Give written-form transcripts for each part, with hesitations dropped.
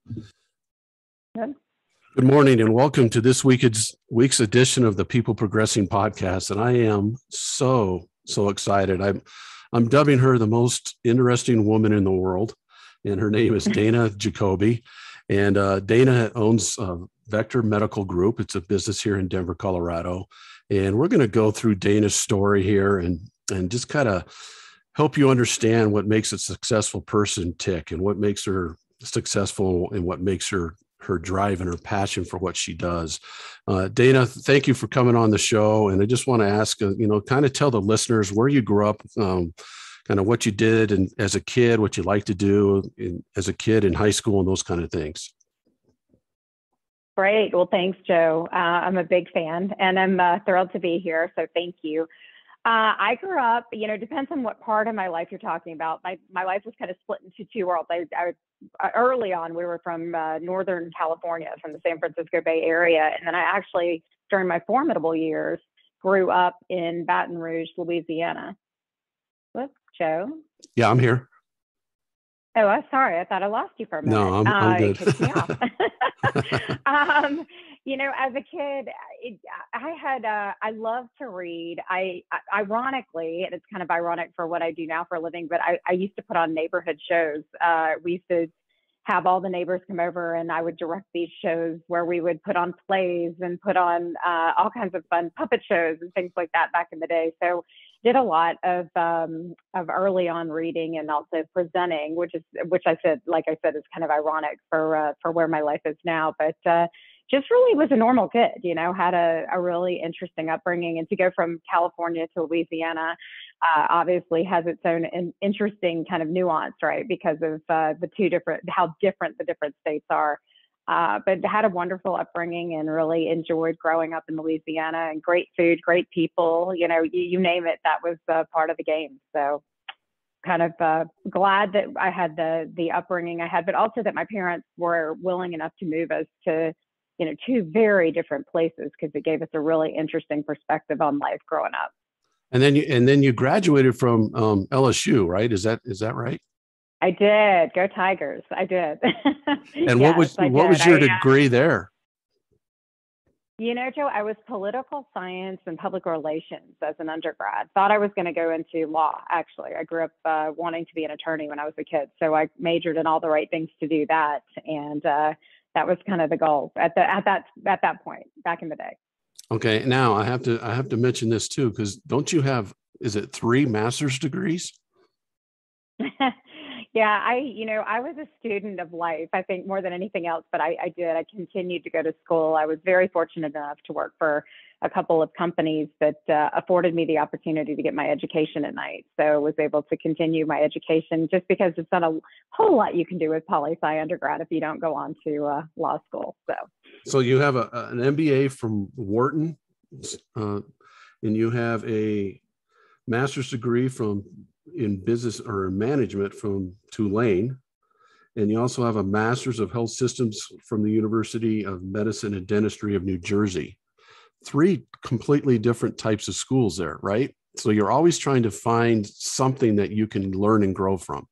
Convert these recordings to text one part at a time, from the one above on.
Good. Good morning and welcome to this week's edition of the People Progressing podcast. And I am so excited. I'm dubbing her the most interesting woman in the world, and her name is Dana Jacoby. And Dana owns Vector Medical Group. It's a business here in Denver, Colorado. And we're going to go through Dana's story here and just kind of help you understand what makes a successful person tick and what makes her successful and what makes her drive and her passion for what she does. Dana, thank you for coming on the show. And I just want to ask, kind of tell the listeners where you grew up, kind of what you did and as a kid, what you like to do as a kid in high school and those kind of things. Great. Well, thanks, Joe. I'm a big fan and I'm thrilled to be here. So thank you. I grew up, depends on what part of my life you're talking about. My life was kind of split into two worlds. Early on, we were from Northern California, from the San Francisco Bay Area. And then I actually, during my formidable years, grew up in Baton Rouge, Louisiana. Whoops, Joe? Yeah, I'm here. Oh, I'm sorry. I thought I lost you for a minute. No, I'm good. It kicked me off. As a kid, I loved to read. Ironically, and it's kind of ironic for what I do now for a living, but I used to put on neighborhood shows. We used to have all the neighbors come over and I would direct these shows where we would put on plays and put on all kinds of fun puppet shows and things like that back in the day. So did a lot of early on reading and also presenting, which I said, is kind of ironic for where my life is now. But just really was a normal kid, had a really interesting upbringing. And to go from California to Louisiana obviously has its own interesting kind of nuance, right? Because of how different the different states are. But had a wonderful upbringing and really enjoyed growing up in Louisiana, and great food, great people, you name it, that was part of the game. So kind of glad that I had the upbringing I had, but also that my parents were willing enough to move us to, two very different places, because it gave us a really interesting perspective on life growing up. And then you graduated from LSU, right? Is that right? I did. Go Tigers. I did. And yes, what was your degree there? Joe, I was political science and public relations as an undergrad. Thought I was going to go into law, actually. I grew up wanting to be an attorney when I was a kid. So I majored in all the right things to do that. And that was kind of the goal at that point back in the day. Okay. Now I have to mention this too, because don't you have, is it 3 master's degrees? Yeah, I was a student of life, I think, more than anything else, but I continued to go to school. I was very fortunate enough to work for a couple of companies that afforded me the opportunity to get my education at night. So I was able to continue my education, just because it's not a whole lot you can do with poli-sci undergrad if you don't go on to law school. So you have an MBA from Wharton, and you have a master's degree in business or management from Tulane. And you also have a master's of health systems from the University of Medicine and Dentistry of New Jersey. 3 completely different types of schools there, right? So you're always trying to find something that you can learn and grow from.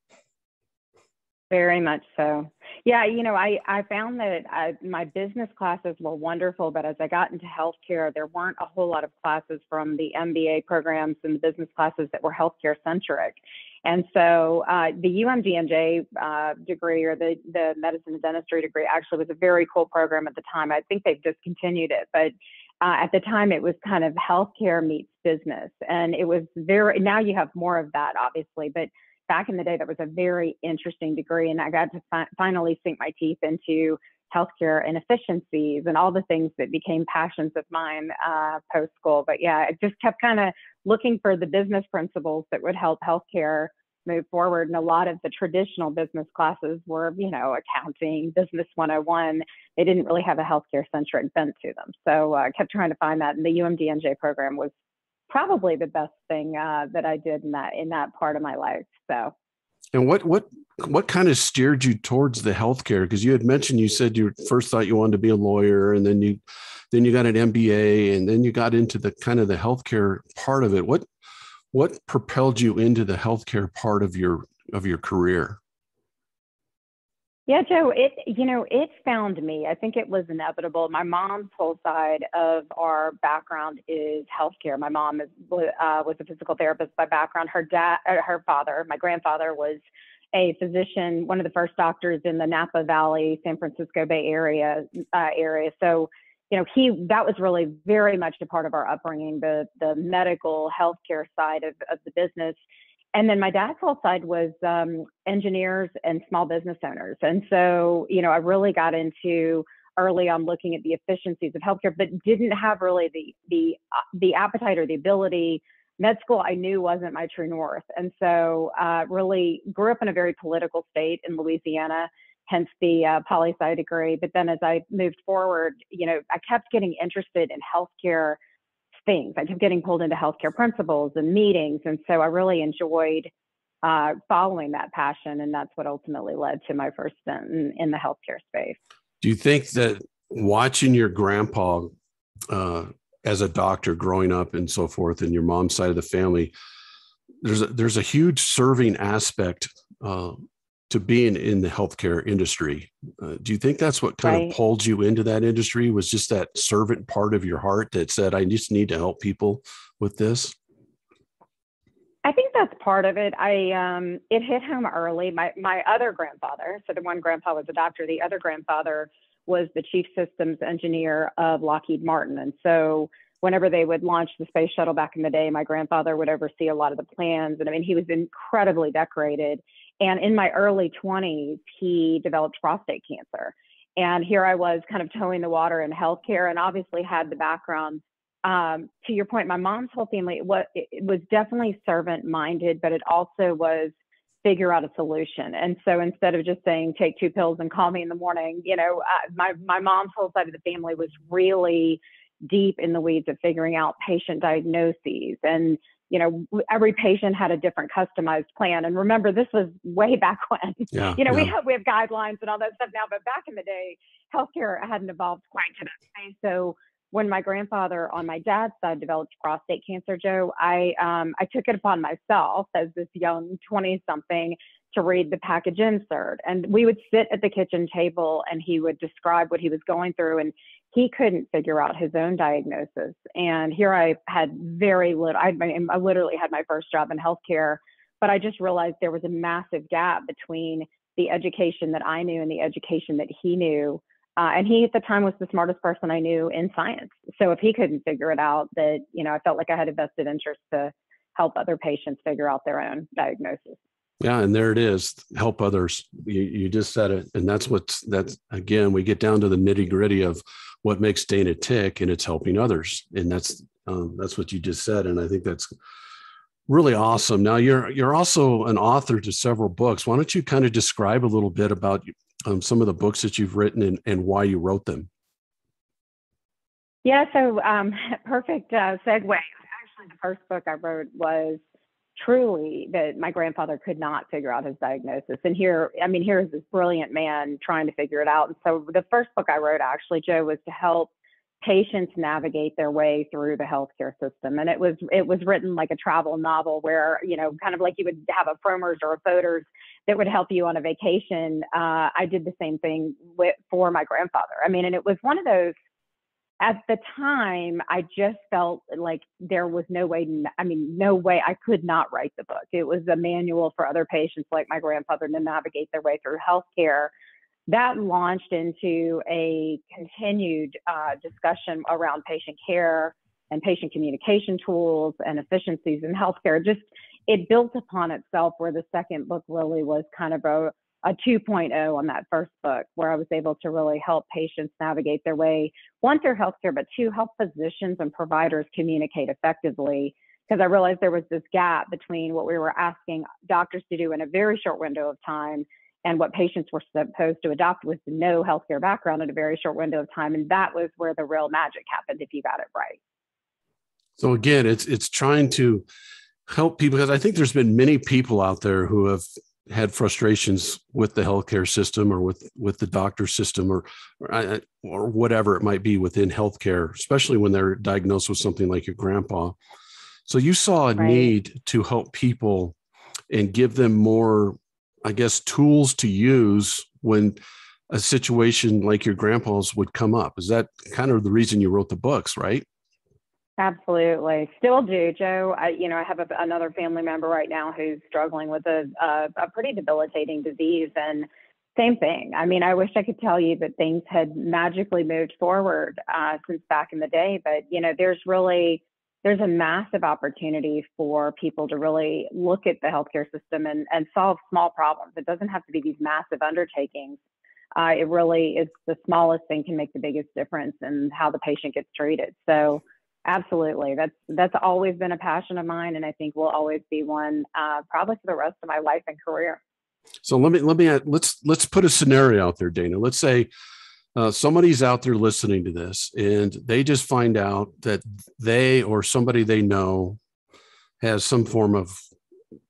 Very much so. Yeah, I found that my business classes were wonderful, but as I got into healthcare, there weren't a whole lot of classes from the MBA programs and the business classes that were healthcare centric. And so the UMDNJ degree, or the medicine and dentistry degree, actually was a very cool program at the time. I think they've discontinued it, but at the time it was kind of healthcare meets business. And it was now you have more of that, obviously, but back in the day, that was a very interesting degree. And I got to finally sink my teeth into healthcare and efficiencies and all the things that became passions of mine post-school. But yeah, I just kept kind of looking for the business principles that would help healthcare move forward. And a lot of the traditional business classes were, accounting, business 101. They didn't really have a healthcare centric bent to them. So I kept trying to find that. And the UMDNJ program was probably the best thing that I did in that part of my life. So, and what kind of steered you towards the healthcare? Because you had mentioned, you said you first thought you wanted to be a lawyer, and then you got an MBA, and then you got into the kind of the healthcare part of it. What propelled you into the healthcare part of your career? Yeah, Joe, it found me. I think it was inevitable. My mom's whole side of our background is healthcare. My mom was a physical therapist by background. Her father, my grandfather, was a physician, one of the first doctors in the Napa Valley, San Francisco Bay area. So, that was really very much a part of our upbringing, the medical healthcare side of the business. And then my dad's whole side was engineers and small business owners. And so, I really got into early on looking at the efficiencies of healthcare, but didn't have really the appetite or the ability. Med school, I knew wasn't my true north. And so really grew up in a very political state in Louisiana, hence the poli-sci degree. But then as I moved forward, I kept getting interested in healthcare things. I kept getting pulled into healthcare principles and meetings. And so I really enjoyed following that passion. And that's what ultimately led to my first stint in the healthcare space. Do you think that watching your grandpa as a doctor growing up and so forth, and your mom's side of the family, there's a huge serving aspect to being in the healthcare industry. Do you think that's what kind of pulled you into that industry, was just that servant part of your heart that said, I just need to help people with this? I think that's part of it. It hit home early. My other grandfather, so the one grandpa was a doctor, the other grandfather was the chief systems engineer of Lockheed Martin. And so whenever they would launch the space shuttle back in the day, my grandfather would oversee a lot of the plans. And I mean, he was incredibly decorated. And in my early 20s, he developed prostate cancer. And here I was kind of towing the water in healthcare, and obviously had the background. To your point, my mom's whole family, it was definitely servant minded, but it also was figure out a solution. And so instead of just saying, take 2 pills and call me in the morning, my mom's whole side of the family was really deep in the weeds of figuring out patient diagnoses. And, every patient had a different customized plan. And remember, this was way back when, we have guidelines and all that stuff now, but back in the day, healthcare hadn't evolved quite to that space. So when my grandfather on my dad's side developed prostate cancer, Joe, I took it upon myself as this young 20-something to read the package insert. And we would sit at the kitchen table and he would describe what he was going through, and he couldn't figure out his own diagnosis. And here I had very little, I literally had my first job in healthcare, but I just realized there was a massive gap between the education that I knew and the education that he knew. And he at the time was the smartest person I knew in science. So if he couldn't figure it out, that, I felt like I had a vested interest to help other patients figure out their own diagnosis. Yeah. And there it is. Help others. You just said it. And that's again, we get down to the nitty gritty of what makes Dana tick, and it's helping others. And that's what you just said. And I think that's really awesome. Now you're also an author to several books. Why don't you kind of describe a little bit about some of the books that you've written and why you wrote them? Yeah. So perfect segue. Actually, the first book I wrote was truly that my grandfather could not figure out his diagnosis. And here is this brilliant man trying to figure it out. And so the first book I wrote, actually, Joe, was to help patients navigate their way through the healthcare system. And it was written like a travel novel where, kind of like you would have a Frommer's or a Fodor's that would help you on a vacation. I did the same thing for my grandfather. And it was one of those, at the time, I just felt like there was no way I could not write the book. It was a manual for other patients like my grandfather to navigate their way through healthcare. That launched into a continued discussion around patient care and patient communication tools and efficiencies in healthcare. It built upon itself, where the second book really was kind of a 2.0 on that first book, where I was able to really help patients navigate their way, one, through healthcare, but two, help physicians and providers communicate effectively. Because I realized there was this gap between what we were asking doctors to do in a very short window of time and what patients were supposed to adopt with no healthcare background in a very short window of time. And that was where the real magic happened, if you got it right. So again, it's trying to help people, because I think there's been many people out there who have had frustrations with the healthcare system or with the doctor system or whatever it might be within healthcare, especially when they're diagnosed with something like your grandpa. So you saw a need to help people and give them more I guess, tools to use when a situation like your grandpa's would come up. Is that kind of the reason you wrote the books, right? Absolutely. Still do, Joe. I have another family member right now who's struggling with a pretty debilitating disease, and same thing. I mean, I wish I could tell you that things had magically moved forward since back in the day, but there's a massive opportunity for people to really look at the healthcare system and solve small problems. It doesn't have to be these massive undertakings. It really is the smallest thing can make the biggest difference in how the patient gets treated. So absolutely. That's always been a passion of mine. And I think will always be one, probably for the rest of my life and career. So let's put a scenario out there, Dana. Let's say somebody's out there listening to this and they just find out that they or somebody they know has some form of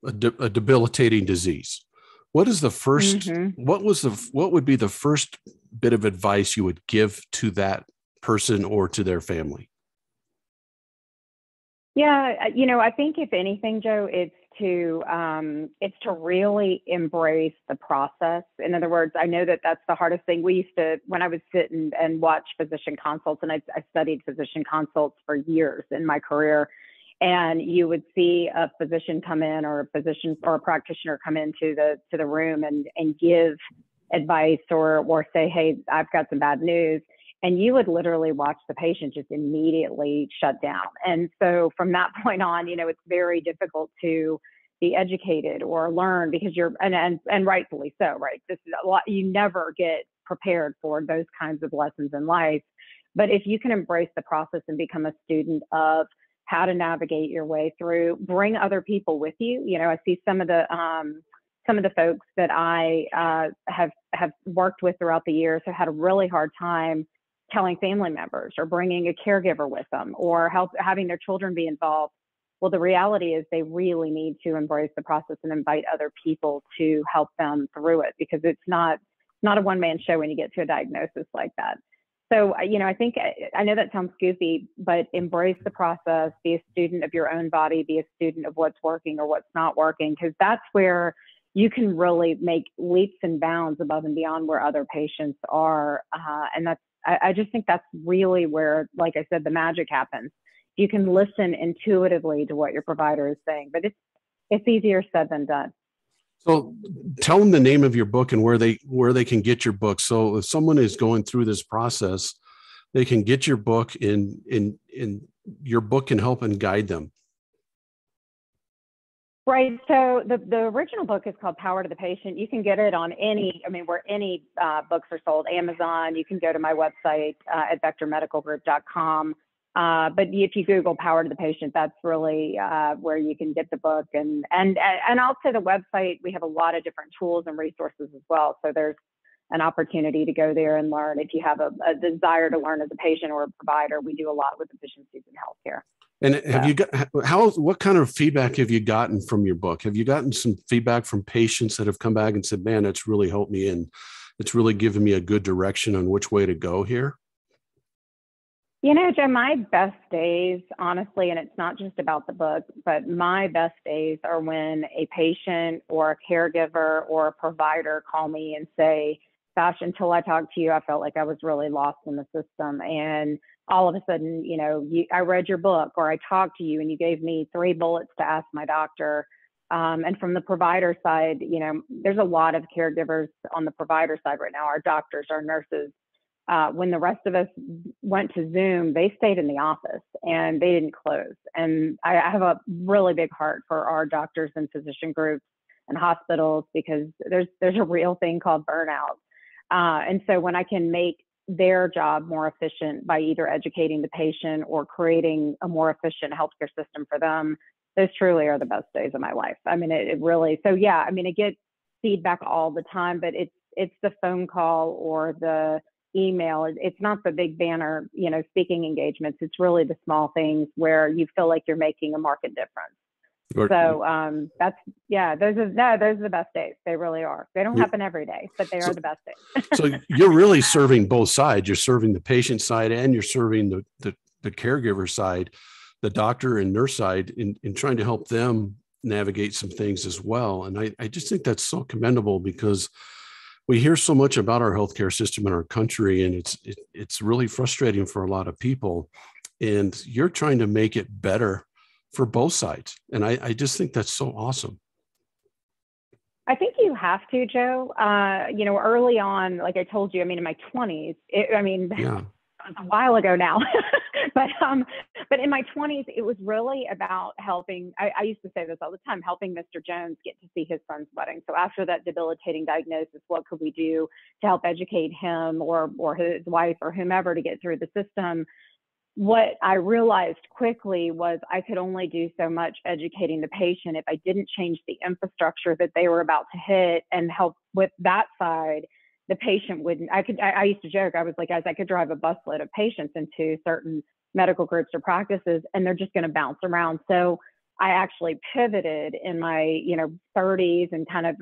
a debilitating disease. What is the first, what would be the first bit of advice you would give to that person or to their family? Yeah, I think if anything, Joe, it's to really embrace the process. In other words, I know that that's the hardest thing. We used to, when I would sit and watch physician consults, and I studied physician consults for years in my career, and you would see a physician come in, or a physician or a practitioner come into the room and give advice or say, hey, I've got some bad news. And you would literally watch the patient just immediately shut down. And so from that point on, it's very difficult to be educated or learn, because and rightfully so, right? This is a lot. You never get prepared for those kinds of lessons in life. But if you can embrace the process and become a student of how to navigate your way through, bring other people with you. I see some of the folks that I have worked with throughout the years have had a really hard time telling family members or bringing a caregiver with them or having their children be involved. Well, the reality is they really need to embrace the process and invite other people to help them through it, because it's not a one-man show when you get to a diagnosis like that. So, I think, I know that sounds goofy, but embrace the process, be a student of your own body, be a student of what's working or what's not working, because that's where you can really make leaps and bounds above and beyond where other patients are. And I just think that's really where, like I said, the magic happens. You can listen intuitively to what your provider is saying, but it's easier said than done. So tell them the name of your book and where they can get your book. So if someone is going through this process, they can get your book, and your book can help and guide them. Right. So the original book is called Power to the Patient. You can get it on where any books are sold, Amazon. You can go to my website at vectormedicalgroup.com. But if you Google Power to the Patient, that's really where you can get the book. And also the website, we have a lot of different tools and resources as well. So there's an opportunity to go there and learn. If you have a desire to learn as a patient or a provider, we do a lot with efficiencies in healthcare. And have you got what kind of feedback have you gotten from your book? Have you gotten some feedback from patients that have come back and said, man, it's really helped me, and it's really given me a good direction on which way to go here? Joe, my best days, honestly, and it's not just about the book, but my best days are when a patient or a caregiver or a provider call me and say, gosh, until I talked to you, I felt like I was really lost in the system. And all of a sudden, I read your book, or I talked to you and you gave me 3 bullets to ask my doctor. And from the provider side, there's a lot of caregivers on the provider side right now, our doctors, our nurses. When the rest of us went to Zoom, they stayed in the office and they didn't close. And I have a really big heart for our doctors and physician groups and hospitals, because there's a real thing called burnout. And so when I can make their job more efficient by either educating the patient or creating a more efficient healthcare system for them, those truly are the best days of my life. I mean, it really, so yeah, I mean, I get feedback all the time, but it's the phone call or the email. It's not the big banner, speaking engagements. It's really the small things where you feel like you're making a market difference. So those are the best days. They really are. They don't happen every day, but they are the best days. So you're really serving both sides. You're serving the patient side, and you're serving the caregiver side, the doctor and nurse side, in trying to help them navigate some things as well. And I just think that's so commendable, because we hear so much about our healthcare system in our country, and it's really frustrating for a lot of people. And you're trying to make it better for both sides. And I just think that's so awesome. I think you have to, Joe. Early on, like I told you, I mean, in my 20s, Yeah. a while ago now, but in my 20s, it was really about helping. I used to say this all the time, helping Mr. Jones get to see his son's wedding. So after that debilitating diagnosis, what could we do to help educate him or his wife or whomever to get through the system? What I realized quickly was I could only do so much educating the patient. If I didn't change the infrastructure that they were about to hit and help with that side, the patient wouldn't. I used to joke, I was like, guys, I could drive a busload of patients into certain medical groups or practices, and they're just going to bounce around. So I actually pivoted in my 30s, and kind of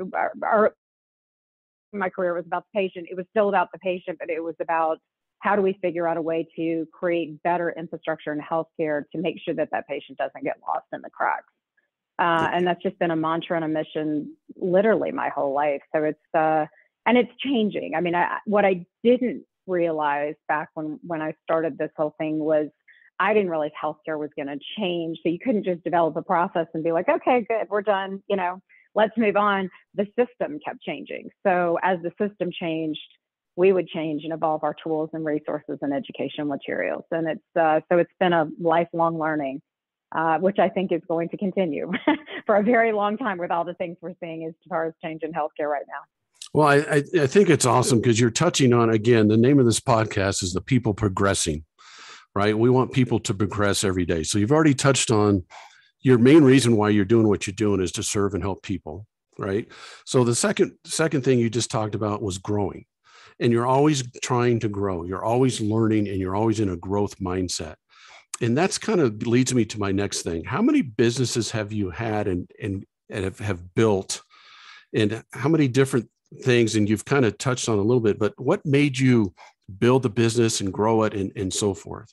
my career was about the patient. It was still about the patient, but it was about how do we figure out a way to create better infrastructure in healthcare to make sure that that patient doesn't get lost in the cracks. And that's just been a mantra and a mission literally my whole life. So and it's changing. I mean, what I didn't realize back when I started this whole thing was I didn't realize healthcare was going to change. So you couldn't just develop a process and be like, okay, good, we're done. Let's move on. The system kept changing. So as the system changed, we would change and evolve our tools and resources and educational materials. And it's been a lifelong learning, which I think is going to continue for a very long time with all the things we're seeing as far as change in healthcare right now. Well, I think it's awesome, because you're touching on, again, the name of this podcast is The People Progressing, right? We want people to progress every day. So you've already touched on your main reason why you're doing what you're doing is to serve and help people, right? So the second thing you just talked about was growing. And you're always trying to grow. You're always learning, and you're always in a growth mindset. And that's kind of leads me to my next thing. How many businesses have you had and have built, and how many different things? And you've kind of touched on a little bit, but what made you build the business and grow it and so forth?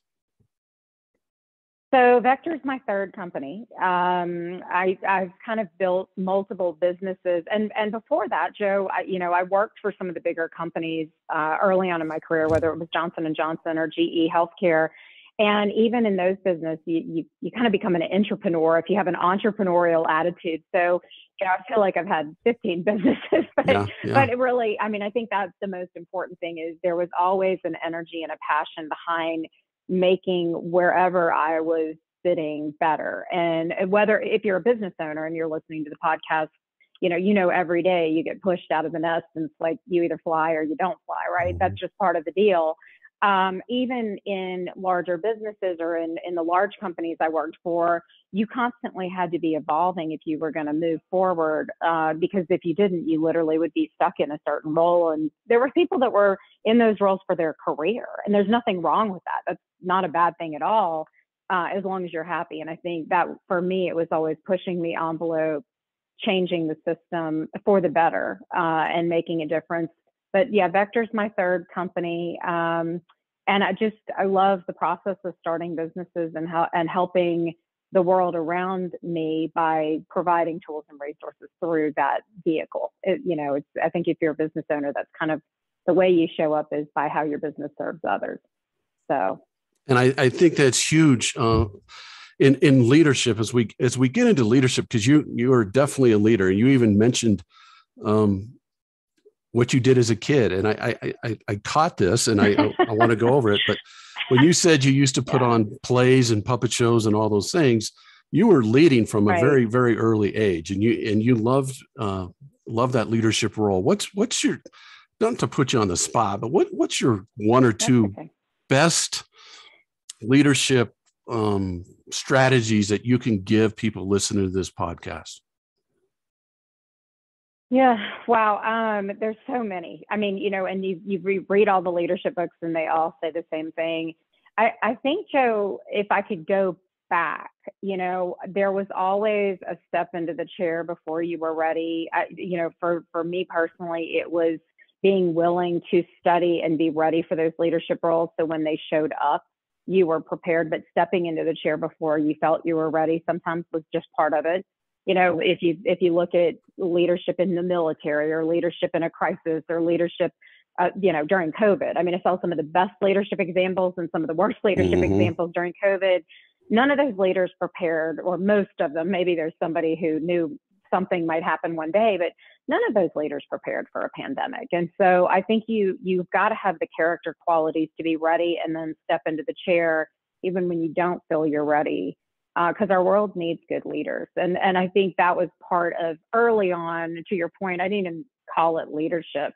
So Vector is my third company. I've kind of built multiple businesses, and before that, Joe, I worked for some of the bigger companies early on in my career, whether it was Johnson & Johnson or GE Healthcare. And even in those businesses, you kind of become an entrepreneur if you have an entrepreneurial attitude. So I feel like I've had 15 businesses, but it really, I mean, I think that's the most important thing is there was always an energy and a passion behind making wherever I was sitting better. And whether if you're a business owner and you're listening to the podcast, every day you get pushed out of the nest, and it's like you either fly or you don't fly, right? Mm-hmm. That's just part of the deal. Even in larger businesses or in the large companies I worked for, you constantly had to be evolving if you were going to move forward, because if you didn't, you literally would be stuck in a certain role. And there were people that were in those roles for their career, and there's nothing wrong with that. That's not a bad thing at all, as long as you're happy. And I think that for me, it was always pushing the envelope, changing the system for the better, and making a difference. But yeah, Vector's my third company. And I love the process of starting businesses and helping the world around me by providing tools and resources through that vehicle. I think if you're a business owner, that's kind of the way you show up is by how your business serves others. So, and I think that's huge in leadership as we get into leadership, because you are definitely a leader, and you even mentioned what you did as a kid. And I caught this, and I want to go over it. But when you said you used to put on plays and puppet shows and all those things, you were leading from a very, very early age, and you loved that leadership role. What's your, not to put you on the spot, but what's your one or two best leadership strategies that you can give people listening to this podcast? Yeah. Wow. There's so many. I mean, and you read all the leadership books and they all say the same thing. I think, Joe, if I could go back, there was always a step into the chair before you were ready. For me personally, it was being willing to study and be ready for those leadership roles. So when they showed up, you were prepared, but stepping into the chair before you felt you were ready sometimes was just part of it. If you look at leadership in the military or leadership in a crisis or leadership, during COVID. I mean, I saw some of the best leadership examples and some of the worst leadership examples during COVID. None of those leaders prepared, or most of them. Maybe there's somebody who knew something might happen one day, but none of those leaders prepared for a pandemic. And so I think you've got to have the character qualities to be ready and then step into the chair, even when you don't feel you're ready, because our world needs good leaders. And I think that was part of early on, to your point, I didn't even call it leadership.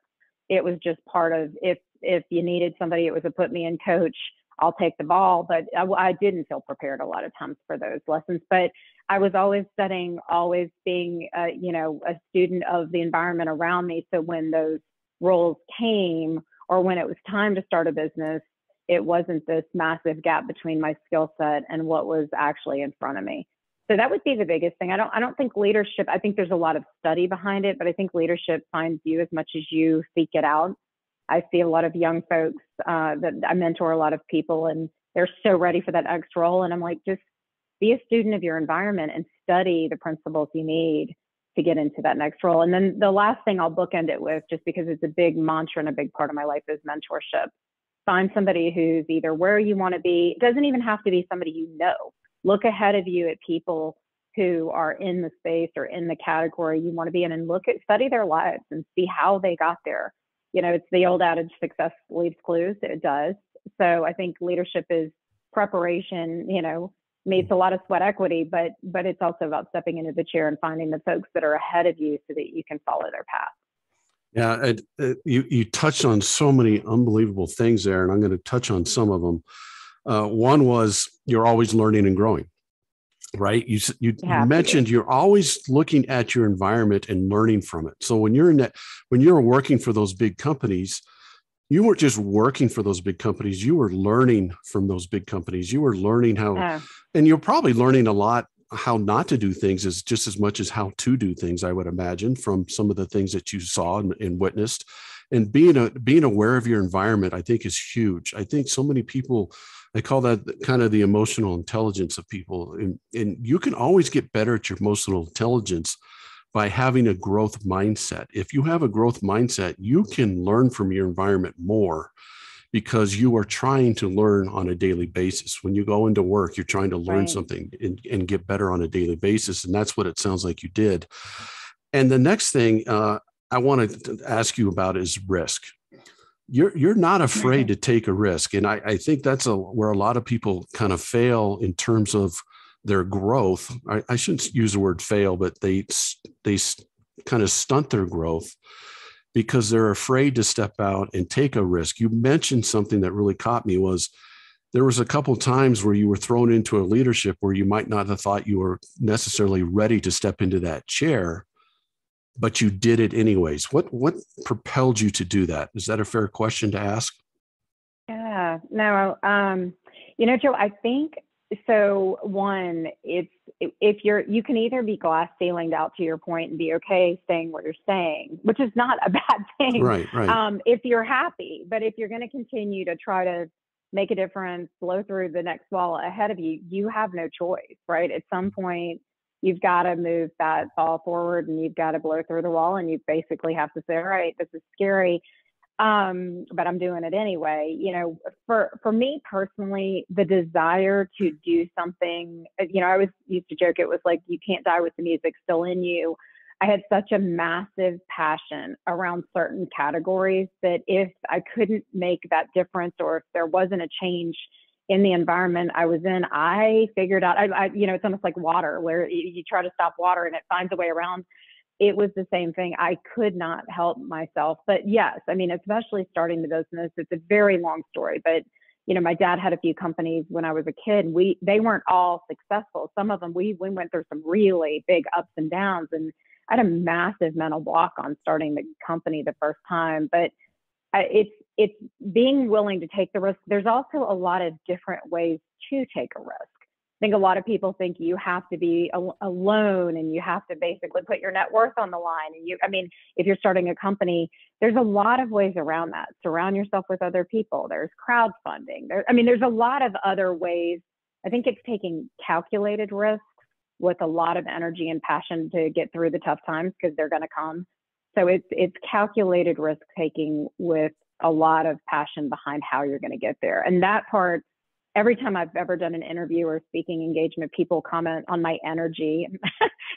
It was just part of, if you needed somebody, it was a put me in coach, I'll take the ball. But I didn't feel prepared a lot of times for those lessons. But I was always studying, always being, a student of the environment around me. So when those roles came, or when it was time to start a business, it wasn't this massive gap between my skill set and what was actually in front of me. So that would be the biggest thing. I don't think leadership, I think there's a lot of study behind it, but I think leadership finds you as much as you seek it out. I see a lot of young folks that I mentor, a lot of people, and they're so ready for that next role. And I'm like, just be a student of your environment and study the principles you need to get into that next role. And then the last thing I'll bookend it with, just because it's a big mantra and a big part of my life, is mentorship. Find somebody who's either where you want to be. It doesn't even have to be somebody you know. Look ahead of you at people who are in the space or in the category you want to be in, and study their lives and see how they got there. It's the old adage, success leaves clues. It does. So I think leadership is preparation, meets a lot of sweat equity, but it's also about stepping into the chair and finding the folks that are ahead of you so that you can follow their path. Yeah, you touched on so many unbelievable things there, and I'm going to touch on some of them. One was you're always learning and growing, right? You mentioned you're always looking at your environment and learning from it. So when you're working for those big companies, you weren't just working for those big companies, you were learning from those big companies. You were learning how, and you're probably learning a lot how not to do things is just as much as how to do things, I would imagine, from some of the things that you saw and witnessed. And being aware of your environment, I think, is huge. I think so many people, I call that kind of the emotional intelligence of people. And you can always get better at your emotional intelligence by having a growth mindset. If you have a growth mindset, you can learn from your environment more because you are trying to learn on a daily basis. When you go into work, you're trying to learn something and get better on a daily basis. And that's what it sounds like you did. And the next thing I wanted to ask you about is risk. You're not afraid to take a risk. And I think that's where a lot of people kind of fail in terms of their growth. I shouldn't use the word fail, but they kind of stunt their growth because they're afraid to step out and take a risk. You mentioned something that really caught me was there was a couple of times where you were thrown into a leadership where you might not have thought you were necessarily ready to step into that chair, but you did it anyways. What propelled you to do that? Is that a fair question to ask? Yeah, no, Joe, I think so. One, you can either be glass ceilinged out, to your point, and be okay staying where you're staying, which is not a bad thing. Right. If you're happy, but if you're going to continue to try to make a difference, blow through the next wall ahead of you, you have no choice, right? At some point, you've got to move that ball forward and you've got to blow through the wall, and you basically have to say, all right, this is scary, but I'm doing it anyway. For me personally, the desire to do something, I always used to joke, it was like, you can't die with the music still in you. I had such a massive passion around certain categories that if I couldn't make that difference, or if there wasn't a change in the environment I was in, I figured out, it's almost like water, where you try to stop water and it finds a way around. It was the same thing. I could not help myself. But yes, especially starting the business, it's a very long story. But, my dad had a few companies when I was a kid. They weren't all successful. Some of them, we went through some really big ups and downs. And I had a massive mental block on starting the company the first time. But it's being willing to take the risk. There's also a lot of different ways to take a risk. I think a lot of people think you have to be alone and you have to basically put your net worth on the line. And if you're starting a company, there's a lot of ways around that. Surround yourself with other people. There's crowdfunding. There's a lot of other ways. I think it's taking calculated risks with a lot of energy and passion to get through the tough times because they're going to come. So it's calculated risk taking with a lot of passion behind how you're going to get there. And that part, every time I've ever done an interview or speaking engagement, people comment on my energy.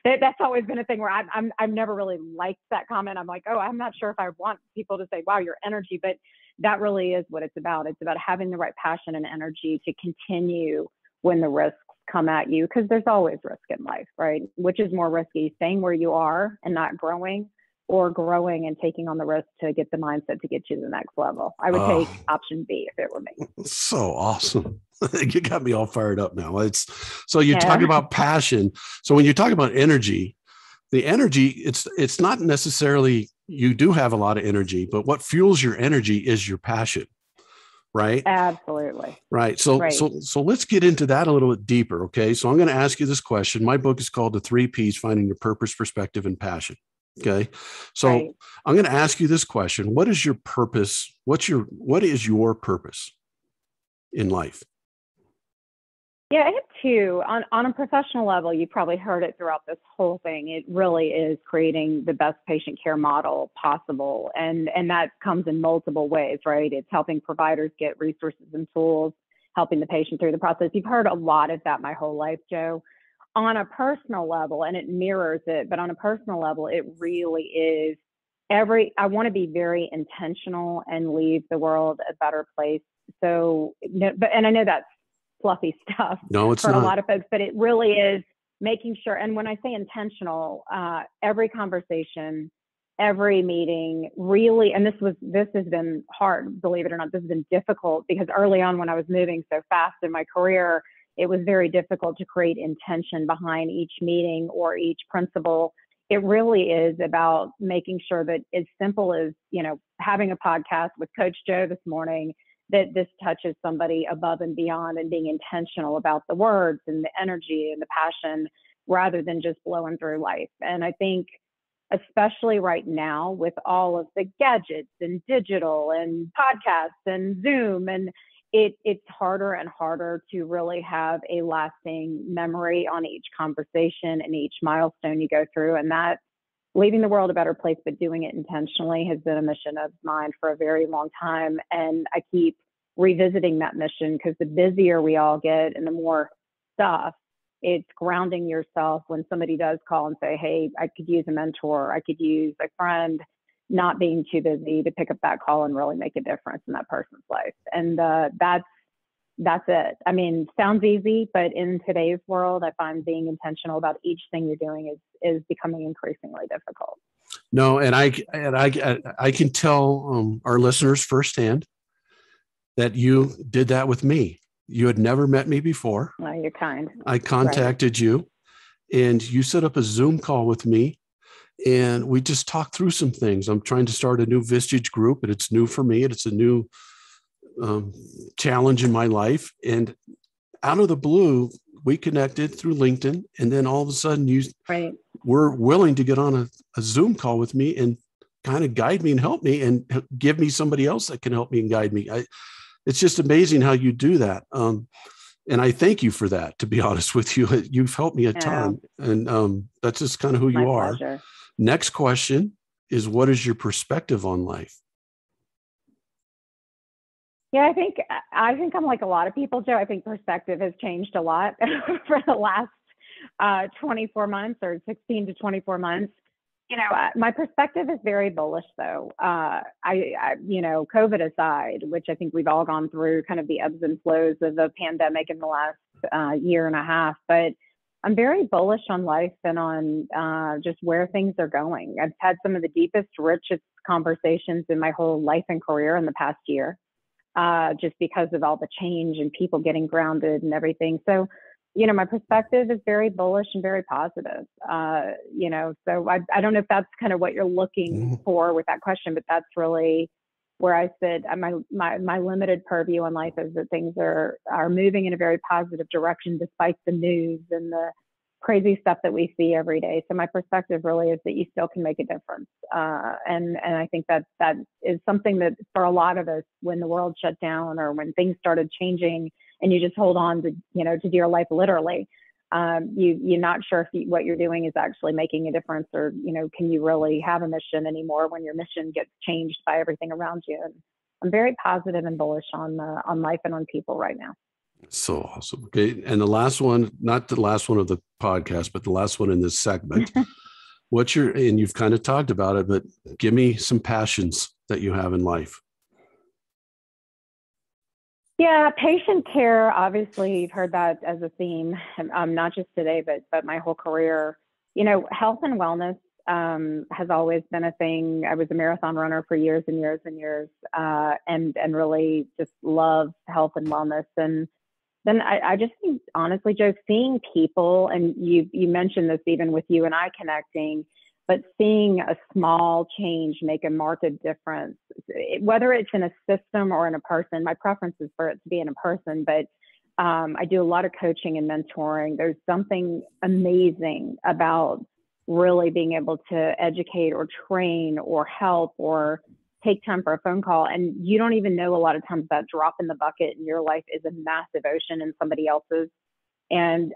That's always been a thing where I've never really liked that comment. I'm like, oh, I'm not sure if I want people to say, wow, your energy, but that really is what it's about. It's about having the right passion and energy to continue when the risks come at you, because there's always risk in life, right? Which is more risky, staying where you are and not growing, or growing and taking on the risk to get the mindset to get you to the next level. I would take option B if it were me. So awesome. You got me all fired up now. So you talk about passion. So when you talk about energy, the energy, it's not necessarily, you do have a lot of energy, but what fuels your energy is your passion, right? Absolutely. Right. So let's get into that a little bit deeper. Okay. So I'm going to ask you this question. My book is called The 3 Ps, Finding Your Purpose, Perspective, and Passion. Okay. So I'm going to ask you this question. What is your purpose? What is your purpose in life? Yeah, I have 2. On a professional level, you probably heard it throughout this whole thing. It really is creating the best patient care model possible. And that comes in multiple ways, right? It's helping providers get resources and tools, helping the patient through the process. You've heard a lot of that my whole life, Joe. On a personal level, and it mirrors it, but on a personal level, it really is I want to be very intentional and leave the world a better place. So, and I know that's fluffy stuff for a lot of folks, but it really is making sure. And when I say intentional, every conversation, every meeting, really, and this has been hard, believe it or not, this has been difficult, because early on when I was moving so fast in my career, it was very difficult to create intention behind each meeting or each principle. It really is about making sure that, as simple as, having a podcast with Coach Joe this morning, that this touches somebody above and beyond, and being intentional about the words and the energy and the passion, rather than just blowing through life. And I think, especially right now with all of the gadgets and digital and podcasts and Zoom, and it's harder and harder to really have a lasting memory on each conversation and each milestone you go through. And that, leaving the world a better place, but doing it intentionally, has been a mission of mine for a very long time. And I keep revisiting that mission, because the busier we all get and the more stuff, it's grounding yourself when somebody does call and say, hey, I could use a mentor, I could use a friend, not being too busy to pick up that call and really make a difference in that person's life. And that's it. I mean, sounds easy, but in today's world, I find being intentional about each thing you're doing is becoming increasingly difficult. No, and I can tell our listeners firsthand that you did that with me. You had never met me before. Oh, you're kind. I contacted you, and you set up a Zoom call with me, and we just talked through some things. I'm trying to start a new Vistage group, and it's new for me, and it's a new challenge in my life. And out of the blue, we connected through LinkedIn, and then all of a sudden you were willing to get on a Zoom call with me and kind of guide me and help me and give me somebody else that can help me and guide me. It's just amazing how you do that. And I thank you for that, to be honest with you. You've helped me a ton. And that's just kind of who you are. Pleasure. Next question is, what is your perspective on life? Yeah, I think I'm like a lot of people, Joe. I think perspective has changed a lot for the last 24 months or 16 to 24 months. My perspective is very bullish, though. COVID aside, which I think we've all gone through kind of the ebbs and flows of the pandemic in the last year and a half, but I'm very bullish on life and on just where things are going. I've had some of the deepest, richest conversations in my whole life and career in the past year, just because of all the change and people getting grounded and everything. So, my perspective is very bullish and very positive. So I don't know if that's kind of what you're looking for with that question, but that's really where I sit. My limited purview on life is that things are moving in a very positive direction, despite the news and the crazy stuff that we see every day. So my perspective really is that you still can make a difference. And I think that is something that, for a lot of us, when the world shut down or when things started changing and you just hold on to, to dear life, literally, You're not sure if what you're doing is actually making a difference, or, can you really have a mission anymore when your mission gets changed by everything around you? And I'm very positive and bullish on life and on people right now. So awesome. Okay. And the last one, not the last one of the podcast, but the last one in this segment, and you've kind of talked about it, but give me some passions that you have in life. Yeah, patient care, obviously you've heard that as a theme, not just today, but my whole career. Health and wellness has always been a thing. I was a marathon runner for years and years and years, and really just love health and wellness. And then I just think, honestly, Joe, seeing people, and you mentioned this even with you and I connecting, but seeing a small change make a marked difference, whether it's in a system or in a person. My preference is for it to be in a person, but I do a lot of coaching and mentoring. There's something amazing about really being able to educate or train or help or take time for a phone call. And you don't even know, a lot of times, that drop in the bucket in your life is a massive ocean in somebody else's. And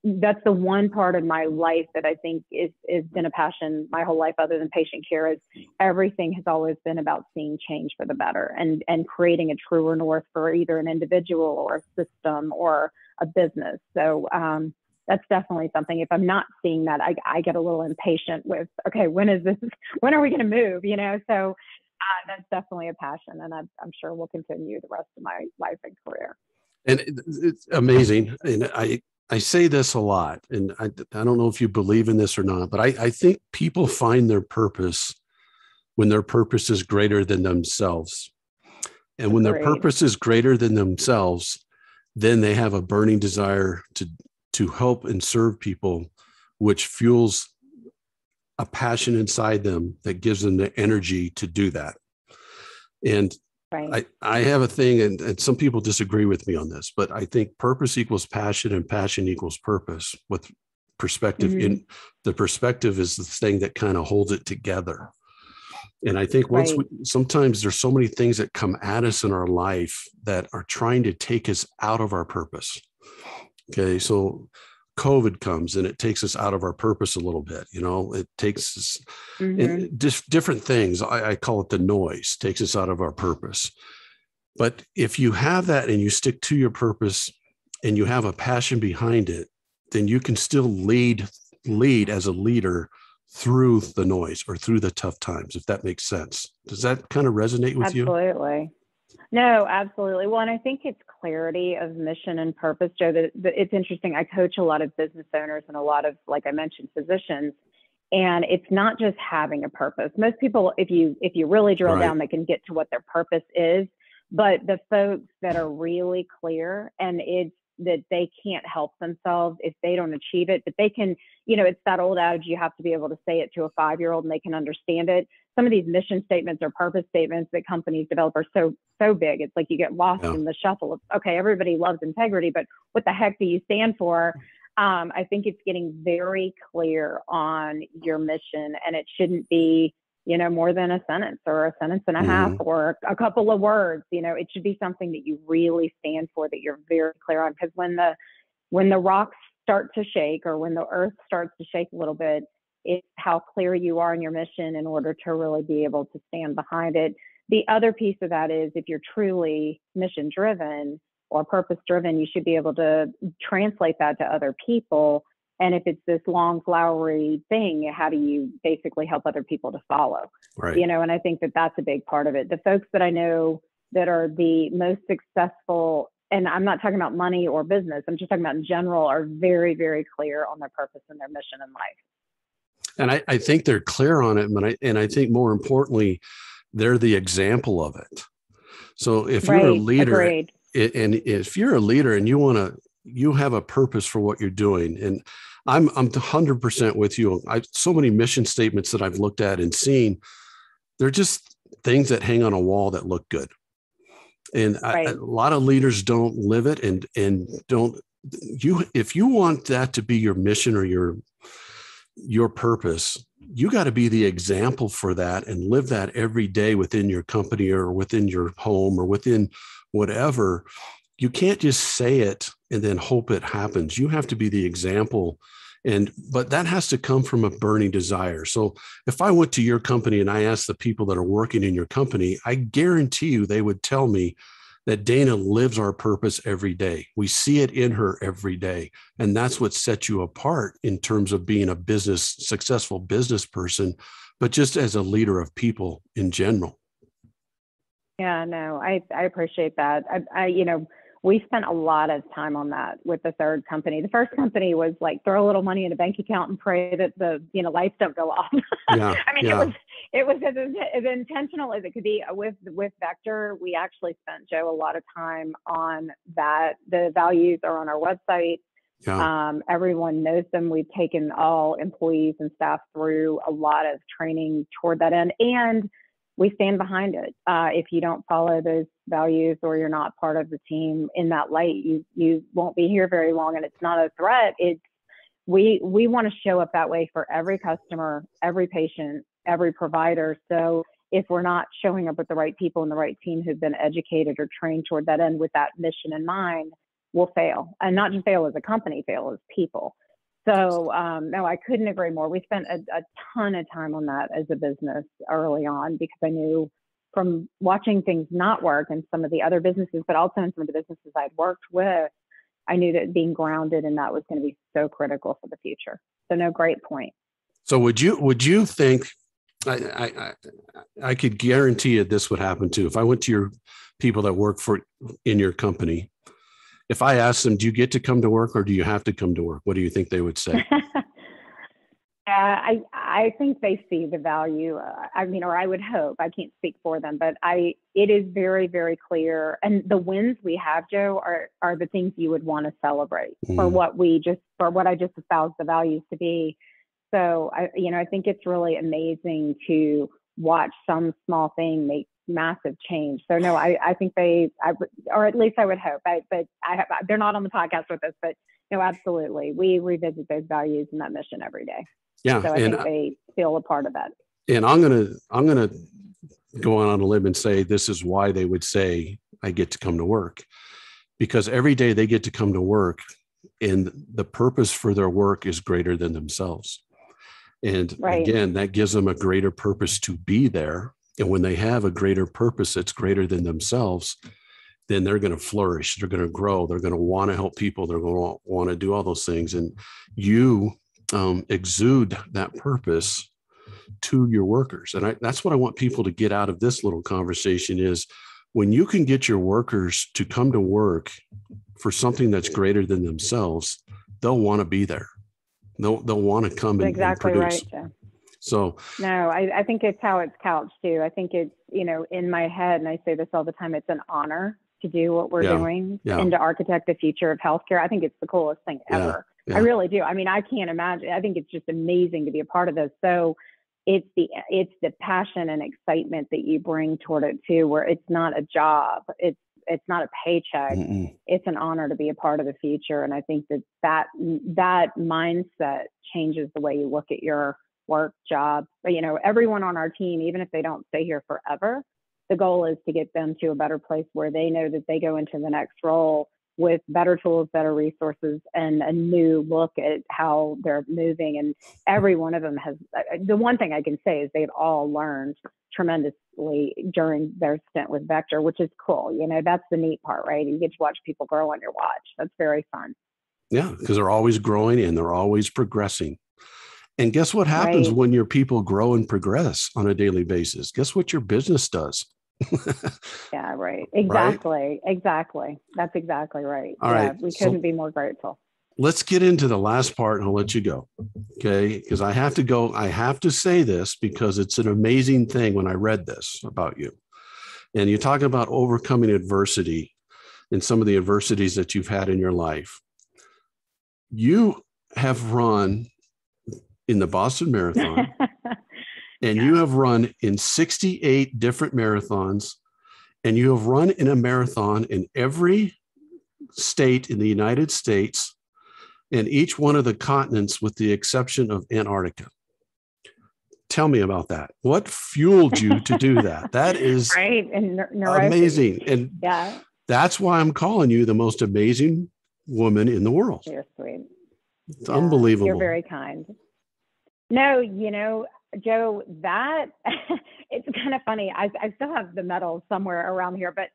that's the one part of my life that I think is been a passion my whole life, other than patient care, is everything has always been about seeing change for the better and creating a truer north for either an individual or a system or a business. So that's definitely something. If I'm not seeing that, I get a little impatient with, okay, when are we going to move? So that's definitely a passion, and I'm sure we'll continue the rest of my life and career. And it's amazing. And I say this a lot, and I don't know if you believe in this or not, but I think people find their purpose when their purpose is greater than themselves. And when their purpose is greater than themselves, then they have a burning desire to help and serve people, which fuels a passion inside them that gives them the energy to do that. And right. I have a thing, and some people disagree with me on this, but I think purpose equals passion and passion equals purpose, with perspective. In the perspective is the thing that kind of holds it together. And I think sometimes there's so many things that come at us in our life that are trying to take us out of our purpose. Okay. So COVID comes and it takes us out of our purpose a little bit. It takes us and different things. I call it the noise, takes us out of our purpose. But if you have that and you stick to your purpose and you have a passion behind it, then you can still lead as a leader through the noise or through the tough times, if that makes sense. Does that kind of resonate with you? Absolutely. No, absolutely. Well, and I think it's clarity of mission and purpose, Joe. That it's interesting. I coach a lot of business owners and a lot of, like I mentioned, physicians, and it's not just having a purpose. Most people, if you really drill down, they can get to what their purpose is. But the folks that are really clear, and it's that they can't help themselves if they don't achieve it, but they can, it's that old adage, you have to be able to say it to a 5-year-old and they can understand it. Some of these mission statements or purpose statements that companies develop are so big. It's like you get lost in the shuffle of, okay, everybody loves integrity, but what the heck do you stand for? I think it's getting very clear on your mission, and it shouldn't be, more than a sentence or a sentence and a half or a couple of words. It should be something that you really stand for, that you're very clear on. Because when the rocks start to shake, or when the earth starts to shake a little bit, it's how clear you are in your mission in order to really be able to stand behind it. The other piece of that is, if you're truly mission driven or purpose driven, you should be able to translate that to other people. And if it's this long, flowery thing, how do you basically help other people to follow? Right. And I think that that's a big part of it. The folks that I know that are the most successful, and I'm not talking about money or business, I'm just talking about in general, are very, very clear on their purpose and their mission in life. And I think they're clear on it, and I think more importantly, they're the example of it. So if you're a leader, and if you're a leader and you have a purpose for what you're doing, and I'm 100% with you. So many mission statements that I've looked at and seen, they're just things that hang on a wall that look good. And a lot of leaders don't live it, and don't you. If you want that to be your mission or your purpose, you got to be the example for that and live that every day within your company or within your home or within whatever. You can't just say it and then hope it happens. You have to be the example. But that has to come from a burning desire. So if I went to your company and I asked the people that are working in your company, I guarantee you they would tell me that Dana lives our purpose every day. We see it in her every day. And that's what sets you apart in terms of being a successful business person, but just as a leader of people in general. Yeah, no, I appreciate that. We spent a lot of time on that with the third company. The first company was like throw a little money in a bank account and pray that the lights don't go off. Yeah, I mean, yeah. It was as intentional as it could be. With Vector, we actually spent, Joe, a lot of time on that. The values are on our website. Yeah. Everyone knows them. We've taken all employees and staff through a lot of training toward that end, and we stand behind it. If you don't follow those values or you're not part of the team in that light, you won't be here very long. And it's not a threat. We want to show up that way for every customer, every patient, every provider. So if we're not showing up with the right people and the right team who've been educated or trained toward that end with that mission in mind, we'll fail. And not just fail as a company, fail as people. So, no, I couldn't agree more. We spent a ton of time on that as a business early on, because I knew from watching things not work in some of the other businesses, but also in some of the businesses I'd worked with, I knew that being grounded in that was going to be so critical for the future. So, no, great point. So would you think, I could guarantee you this would happen too. If I went to your people that work in your company, if I asked them, do you get to come to work or do you have to come to work? What do you think they would say? I think they see the value. Or I would hope. I can't speak for them, but it is very, very clear. And the wins we have, Joe, are the things you would want to celebrate for what I just espoused the values to be. So I think it's really amazing to watch some small thing make massive change. So no, I think or at least I would hope. They're not on the podcast with us, but no, absolutely, we revisit those values and that mission every day. Yeah, so I think they feel a part of that. And I'm gonna go on a limb and say this is why they would say I get to come to work, because every day they get to come to work, and the purpose for their work is greater than themselves. And again, that gives them a greater purpose to be there. And when they have a greater purpose that's greater than themselves, then they're going to flourish. They're going to grow. They're going to want to help people. They're going to want to do all those things. And you exude that purpose to your workers. And that's what I want people to get out of this little conversation is when you can get your workers to come to work for something that's greater than themselves, they'll want to be there. They'll want to come and produce. Right, Joe. So no, I think it's how it's couched too. I think it's, in my head, and I say this all the time, it's an honor to do what we're doing and to architect the future of healthcare. I think it's the coolest thing ever. I really do. I mean, I can't imagine. I think it's just amazing to be a part of this. So it's the passion and excitement that you bring toward it too, where it's not a job. It's not a paycheck. It's an honor to be a part of the future. And I think that mindset changes the way you look at your work, job. But, everyone on our team, even if they don't stay here forever, the goal is to get them to a better place where they know that they go into the next role with better tools, better resources, and a new look at how they're moving. And every one of them has, the one thing I can say is they've all learned tremendously during their stint with Vector, which is cool. That's the neat part, right? You get to watch people grow on your watch. That's very fun. Yeah, because they're always growing and they're always progressing. And guess what happens when your people grow and progress on a daily basis? Guess what your business does? Yeah, right. Exactly. Right? Exactly. That's exactly right. All right. We couldn't be more grateful. Let's get into the last part and I'll let you go. Okay. Because I have to go. I have to say this because it's an amazing thing when I read this about you. And you're talking about overcoming adversity and some of the adversities that you've had in your life. You have run in the Boston Marathon, and you have run in 68 different marathons, and you have run in a marathon in every state in the United States and each one of the continents with the exception of Antarctica. Tell me about that. What fueled you to do that? That is right. And amazing. And that's why I'm calling you the most amazing woman in the world. You're sweet. It's unbelievable. You're very kind. No, Joe, that it's kind of funny. I still have the medal somewhere around here, but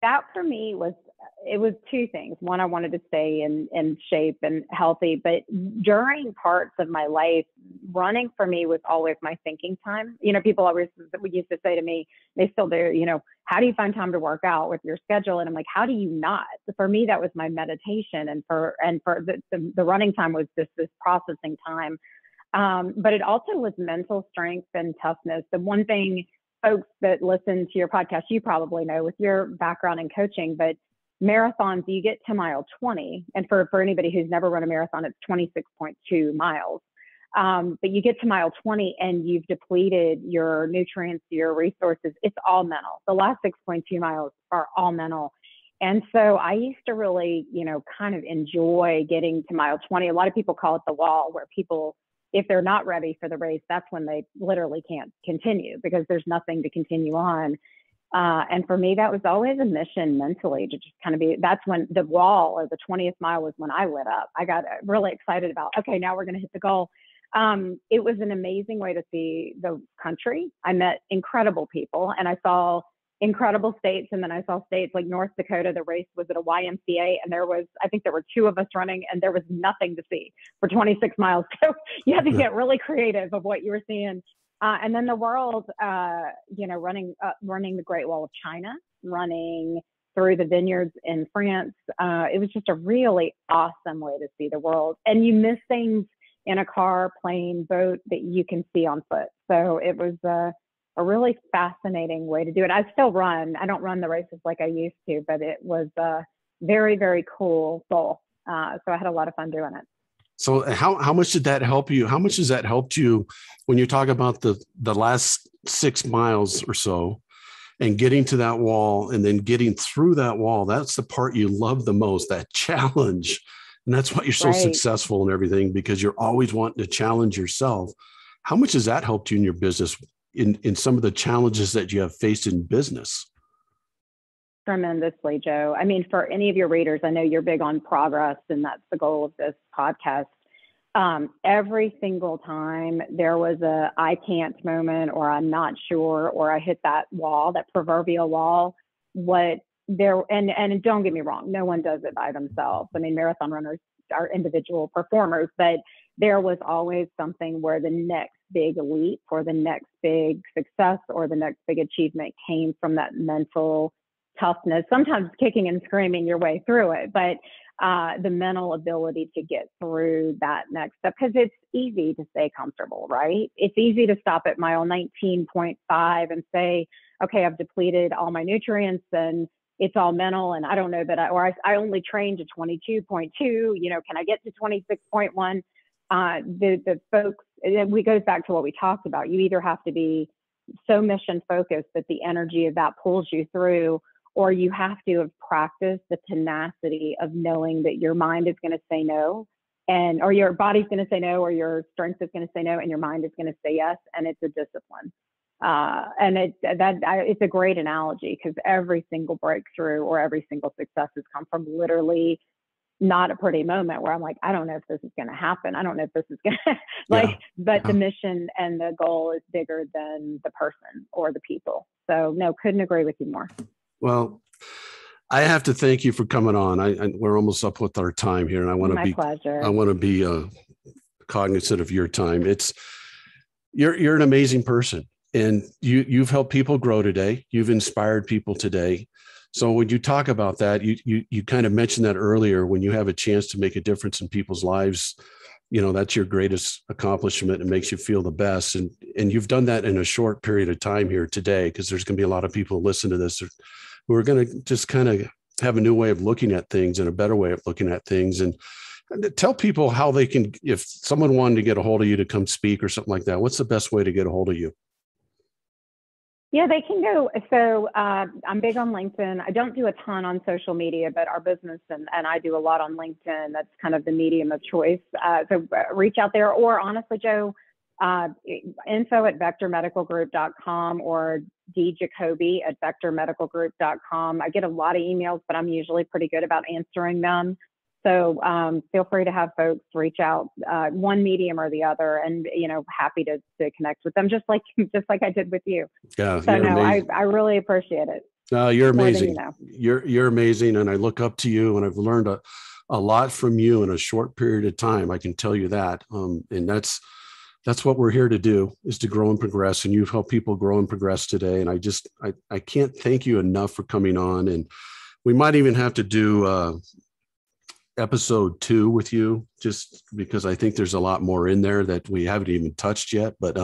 that for me was two things. One, I wanted to stay in shape and healthy, but during parts of my life, running for me was always my thinking time. People always used to say to me, they still do, how do you find time to work out with your schedule? And I'm like, how do you not? So for me, that was my meditation. And for the running time was this processing time. But it also was mental strength and toughness. The one thing folks that listen to your podcast, you probably know with your background in coaching, but marathons, you get to mile 20. And for anybody who's never run a marathon, it's 26.2 miles. But you get to mile 20 and you've depleted your nutrients, your resources. It's all mental. The last 6.2 miles are all mental. And so I used to really, kind of enjoy getting to mile 20. A lot of people call it the wall, where people, if they're not ready for the race, that's when they literally can't continue because there's nothing to continue on. And for me, that was always a mission mentally to just kind of that's when the wall, or the 20th mile, was when I lit up. I got really excited about, okay, now we're going to hit the goal. It was an amazing way to see the country. I met incredible people, and I saw incredible states. And then I saw states like North Dakota. The race was at a YMCA, and I think there were 2 of us running, and there was nothing to see for 26 miles. So you had to get really creative of what you were seeing. And then the world, running the Great Wall of China, running through the vineyards in France. It was just a really awesome way to see the world. And you miss things in a car, plane, boat that you can see on foot. So it was a really fascinating way to do it. I still run. I don't run the races like I used to, but it was a very, very cool goal. So I had a lot of fun doing it. So how much did that help you? How much has that helped you when you talk about the last 6 miles or so and getting to that wall and then getting through that wall? That's the part you love the most, that challenge. And that's why you're so successful and everything, because you're always wanting to challenge yourself. How much has that helped you in your business, in some of the challenges that you have faced in business? Tremendously, Joe. I mean, for any of your readers, I know you're big on progress, and that's the goal of this podcast. Every single time there was I can't moment, or I'm not sure, or I hit that wall, that proverbial wall, and don't get me wrong, no one does it by themselves. I mean, marathon runners are individual performers, but there was always something where the next big leap, or the next big success, or the next big achievement came from that mental toughness, sometimes kicking and screaming your way through it, but the mental ability to get through that next step, because it's easy to stay comfortable, right? It's easy to stop at mile 19.5 and say, okay, I've depleted all my nutrients and it's all mental, and I don't know that I only trained to 22.2, can I get to 26.1? The folks, it goes back to what we talked about. You either have to be so mission focused that the energy of that pulls you through, or you have to have practiced the tenacity of knowing that your mind is going to say no, or your body's going to say no, or your strength is going to say no, and your mind is going to say yes. And it's a discipline. And it's a great analogy, because every single breakthrough or every single success has come from literally not a pretty moment where I'm like, I don't know if this is going to happen. I don't know if this is going to but the mission and the goal is bigger than the person or the people. So no, couldn't agree with you more. Well, I have to thank you for coming on. We're almost up with our time here, and I want to be cognizant of your time. You're an amazing person, and you've helped people grow today. You've inspired people today. So when you talk about that, you kind of mentioned that earlier, when you have a chance to make a difference in people's lives, that's your greatest accomplishment. It makes you feel the best. And you've done that in a short period of time here today, because there's going to be a lot of people who listen to this who are going to just kind of have a new way of looking at things and a better way of looking at things. And tell people how they can, if someone wanted to get a hold of you to come speak or something like that, what's the best way to get a hold of you? Yeah, they can go. So I'm big on LinkedIn. I don't do a ton on social media, but our business and I do a lot on LinkedIn. That's kind of the medium of choice. So reach out there. Or honestly, Joe, info@vectormedicalgroup.com or djacoby@vectormedicalgroup.com. I get a lot of emails, but I'm usually pretty good about answering them. So feel free to have folks reach out, one medium or the other, and happy to connect with them, just like I did with you. Yeah, so no, I really appreciate it. You're amazing. You know. You're amazing, and I look up to you, and I've learned a lot from you in a short period of time. I can tell you that, and that's what we're here to do, is to grow and progress. And you've helped people grow and progress today. And I can't thank you enough for coming on. And we might even have to do episode 2 with you, just because I think there's a lot more in there that we haven't even touched yet. But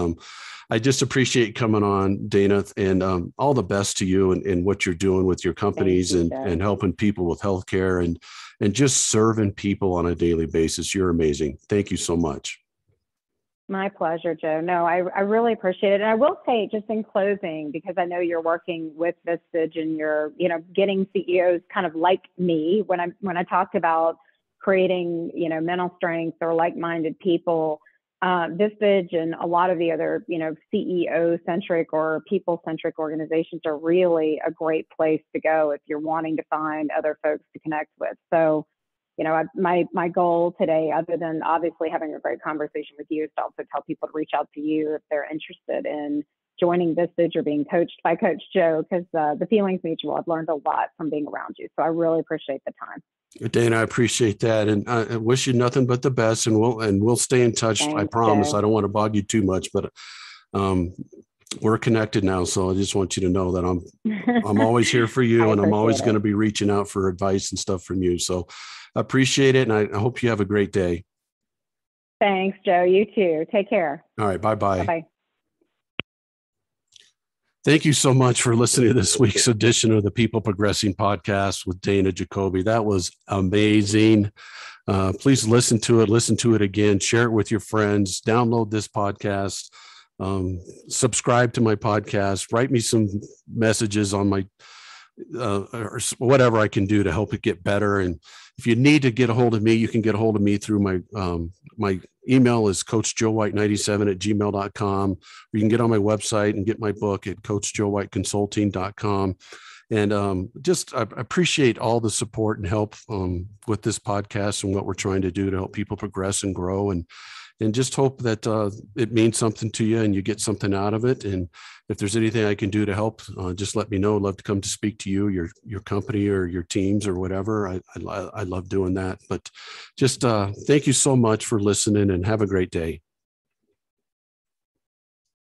I just appreciate coming on, Dana, and all the best to you and what you're doing with your companies and helping people with healthcare and just serving people on a daily basis. You're amazing. Thank you so much. My pleasure, Joe. No, I really appreciate it. And I will say, just in closing, because I know you're working with Vistage and you're, getting CEOs kind of like me, when I talked about creating, mental strength or like-minded people, Vistage and a lot of the other, CEO-centric or people-centric organizations are really a great place to go if you're wanting to find other folks to connect with. So, my goal today, other than obviously having a great conversation with you, is to also tell people to reach out to you if they're interested in joining Vistage or being coached by Coach Joe, because the feeling's mutual. I've learned a lot from being around you. So I really appreciate the time. Dana, I appreciate that. And I wish you nothing but the best, and we'll stay in touch. Thanks, I promise. Joe. I don't want to bog you too much, but we're connected now. So I just want you to know that I'm always here for you, and I'm always going to be reaching out for advice and stuff from you. So I appreciate it. And I hope you have a great day. Thanks, Joe. You too. Take care. All right. Bye-bye. Bye-bye. Thank you so much for listening to this week's edition of the People Progressing Podcast with Dana Jacoby. That was amazing. Please listen to it again, share it with your friends, download this podcast, subscribe to my podcast, write me some messages on my, or whatever I can do to help it get better. And if you need to get a hold of me, you can get a hold of me through my email is coachjoewhite97@gmail.com. You can get on my website and get my book at coachjoewhiteconsulting.com. And I appreciate all the support and help with this podcast and what we're trying to do to help people progress and grow, and just hope that it means something to you and you get something out of it. And if there's anything I can do to help, just let me know. I'd love to come to speak to you, your company or your teams or whatever. I love doing that. But just thank you so much for listening, and have a great day.